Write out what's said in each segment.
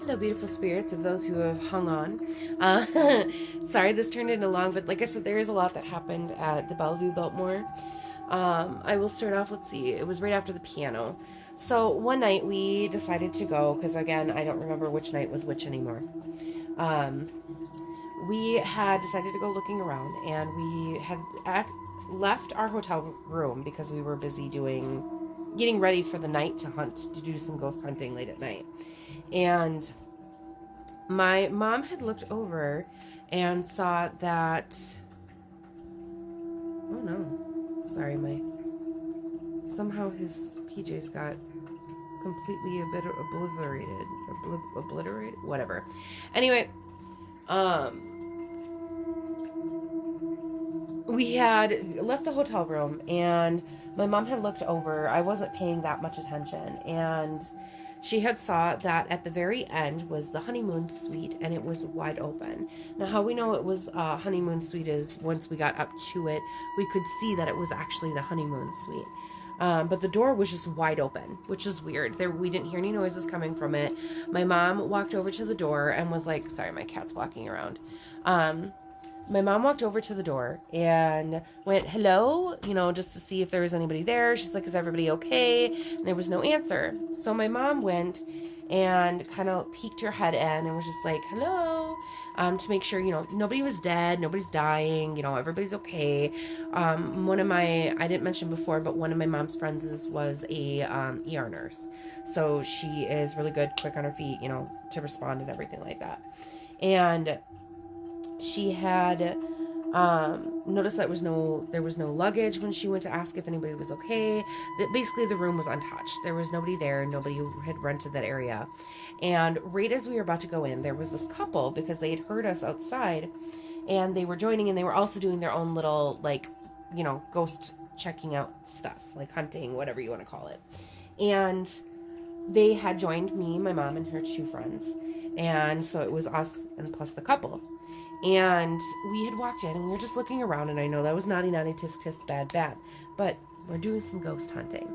hello, beautiful spirits of those who have hung on. Uh, Sorry, this turned into long, but like I said, there is a lot that happened at the Bellevue Biltmore. I will start off, let's see, it was right after the piano. So one night we decided to go, because again, I don't remember which night was which anymore. We had decided to go looking around, and we had left our hotel room because we were busy getting ready for the night to do some ghost hunting late at night. And my mom had looked over and saw that, oh no, sorry, somehow his PJs got completely obliterated, whatever. Anyway, we had left the hotel room, and my mom had looked over. I wasn't paying that much attention, and she had saw that at the very end was the honeymoon suite, and it was wide open. Now, how we know it was a honeymoon suite is once we got up to it, we could see that it was actually the honeymoon suite. But the door was just wide open, which is weird. We didn't hear any noises coming from it. My mom walked over to the door and was like, sorry, my cat's walking around. My mom walked over to the door and went, hello, just to see if there was anybody there. She's like, is everybody okay? And there was no answer. So my mom went and kind of peeked her head in and was just like, hello, to make sure, nobody was dead, nobody's dying, everybody's okay. I didn't mention before, but one of my mom's friends was a ER nurse. So she is really good, quick on her feet, to respond and everything like that. And she had noticed that there was no luggage when she went to ask if anybody was okay. That basically the room was untouched. There was nobody there. Nobody had rented that area. And right as we were about to go in, there was this couple, because they had heard us outside, and they were joining, and they were also doing their own little, ghost checking out stuff, like hunting, whatever you want to call it. And they had joined me, my mom, and her two friends. And so it was us and plus the couple. And we had walked in, and we were just looking around, and I know that was naughty, naughty, tisk, tisk, bad, bad, but we're doing some ghost hunting.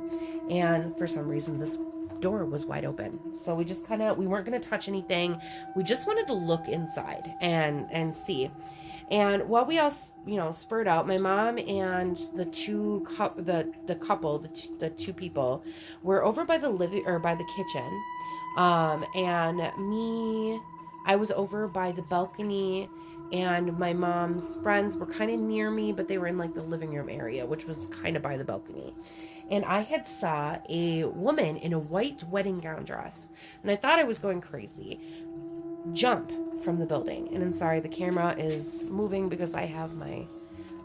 And for some reason, this door was wide open. So we just we weren't going to touch anything. We just wanted to look inside and see. And while we all, spurred out, my mom and the two people were over by the kitchen. I was over by the balcony, and my mom's friends were kind of near me, but they were in the living room area, which was kind of by the balcony. And I had saw a woman in a white wedding gown dress, and I thought I was going crazy, jump from the building. And I'm sorry, the camera is moving because I have my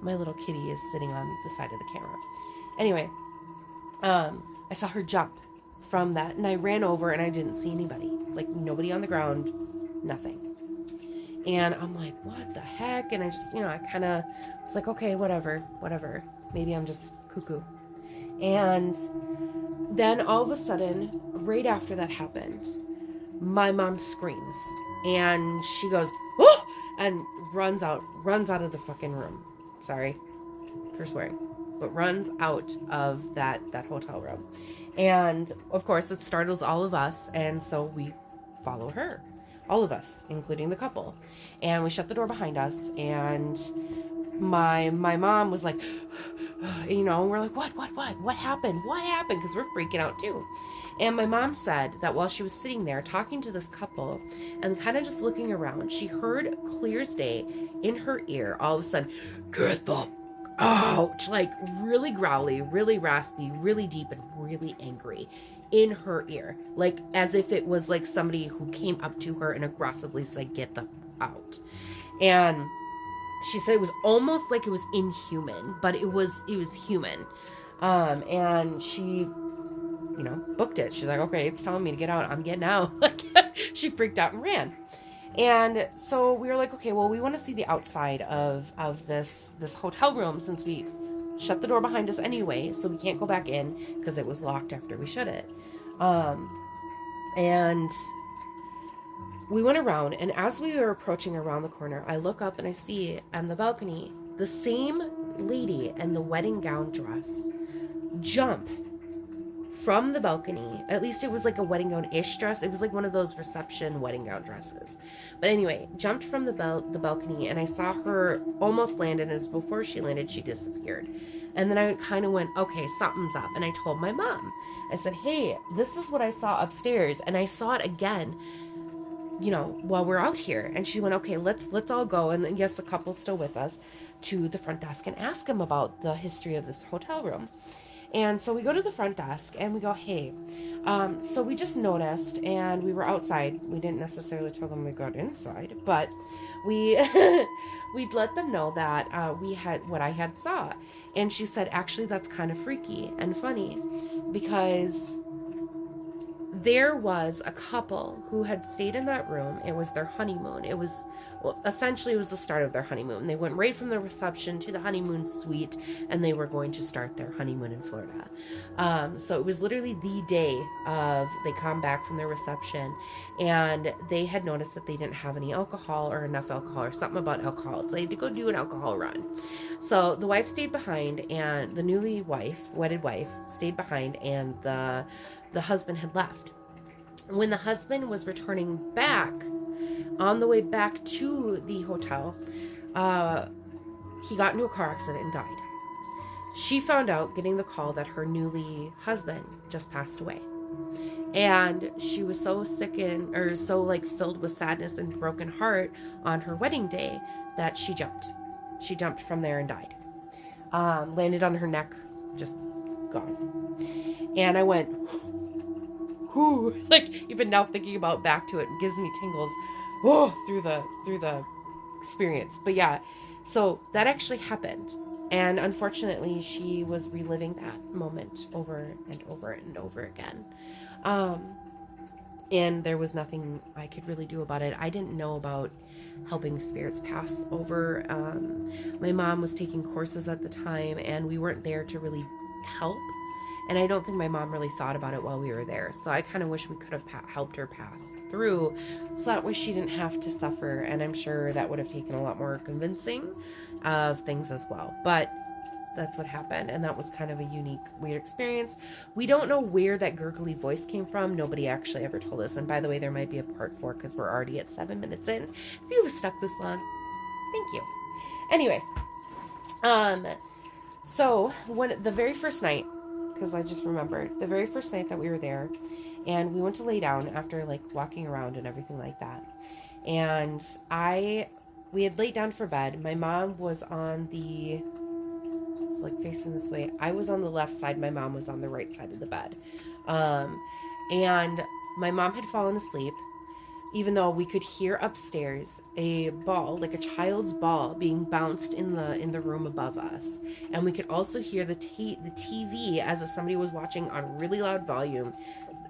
little kitty is sitting on the side of the camera. Anyway, I saw her jump from that, and I ran over, and I didn't see anybody, nobody on the ground, nothing. And I'm like, what the heck? And I just, I kind of was like, okay, whatever. Maybe I'm just cuckoo. And then all of a sudden, right after that happened, my mom screams, and she goes, oh! And runs out of the fucking room. Sorry for swearing, but runs out of that hotel room. And of course, it startles all of us, and so we follow her. All of us, including the couple. And we shut the door behind us, and my mom was like, and we're like, what happened? What happened? Because we're freaking out too. And my mom said that while she was sitting there talking to this couple and kind of just looking around, she heard clear as day in her ear, all of a sudden, get the out, really growly, really raspy, really deep, and really angry in her ear, as if it was somebody who came up to her and aggressively said, get the out. And she said it was almost like it was inhuman, but it was human. And she, booked it. She's like, okay, it's telling me to get out. I'm getting out. She freaked out and ran. And so we were like, okay, well, we want to see the outside of this hotel room, since we shut the door behind us anyway, so we can't go back in because it was locked after we shut it. And we went around, and as we were approaching around the corner, I look up and I see on the balcony the same lady in the wedding gown dress jump from the balcony. At least it was like a wedding gown-ish dress. It was like one of those reception wedding gown dresses. But anyway, jumped from the balcony, and I saw her almost land, and as before she landed, she disappeared. And then I kind of went, okay, something's up. And I told my mom. I said, hey, this is what I saw upstairs. And I saw it again, you know, while we're out here. And she went, okay, let's all go. And yes, the couple's still with us, to the front desk and ask them about the history of this hotel room. And so we go to the front desk and we go, hey, so we just noticed, and we were outside. We didn't necessarily tell them we got inside, but we we'd let them know that we had what I had saw. And she said, actually, that's kind of freaky and funny, because there was a couple who had stayed in that room. It was their honeymoon. It was, well, essentially it was the start of their honeymoon. They went right from the reception to the honeymoon suite, and they were going to start their honeymoon in Florida. So it was literally the day of, they come back from their reception, and they had noticed that they didn't have any alcohol or enough alcohol or something about alcohol. So they had to go do an alcohol run. So the wife stayed behind, and the wedded wife stayed behind, and the husband had left. When the husband was returning back, on the way back to the hotel, he got into a car accident and died. She found out, getting the call, that her newly husband just passed away. And she was so filled with sadness and broken heart on her wedding day that she jumped. She jumped from there and died. Landed on her neck, just gone. And I went, whoo, like, even now thinking about back to it gives me tingles, through the experience. But yeah, so that actually happened, and unfortunately she was reliving that moment over and over and over again. And there was nothing I could really do about it. I didn't know about helping spirits pass over. My mom was taking courses at the time, and we weren't there to really help. And I don't think my mom really thought about it while we were there. So I kind of wish we could have helped her pass through, so that way she didn't have to suffer. And I'm sure that would have taken a lot more convincing of things as well. But that's what happened. And that was kind of a unique, weird experience. We don't know where that gurgly voice came from. Nobody actually ever told us. And by the way, there might be a part 4, because we're already at 7 minutes in. If you have stuck this long, thank you. Anyway, so when the very first night, because I just remembered the very first night that we were there, and we went to lay down after like walking around and everything like that. And we had laid down for bed. My mom was on it's like facing this way. I was on the left side. My mom was on the right side of the bed. And my mom had fallen asleep, even though we could hear upstairs a ball, like a child's ball, being bounced in the room above us. And we could also hear the TV, as if somebody was watching on really loud volume,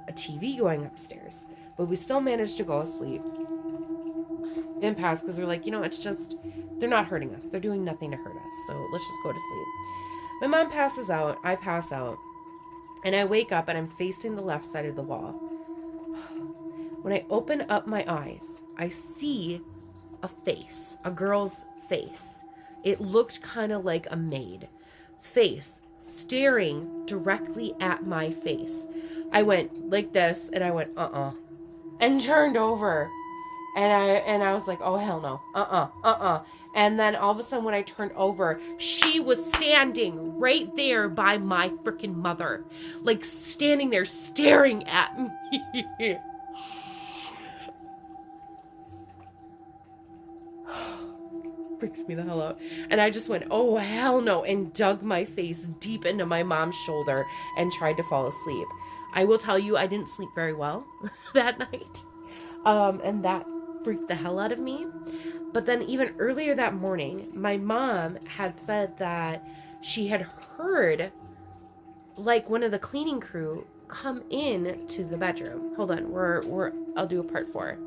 a TV going upstairs. But we still managed to go asleep and pass, because we're like, it's just, they're not hurting us. They're doing nothing to hurt us. So let's just go to sleep. My mom passes out. I pass out. And I wake up, and I'm facing the left side of the wall. When I open up my eyes, I see a face, a girl's face. It looked kind of like a maid face, staring directly at my face. I went like this, and I went, and turned over. And I was like, oh, hell no, And then all of a sudden, when I turned over, she was standing right there by my freaking mother, like standing there staring at me. Freaks me the hell out. And I just went, oh, hell no, and dug my face deep into my mom's shoulder and tried to fall asleep. I will tell you, I didn't sleep very well that night. And that freaked the hell out of me. But then even earlier that morning, my mom had said that she had heard like one of the cleaning crew come in to the bedroom. Hold on, I'll do a part 4.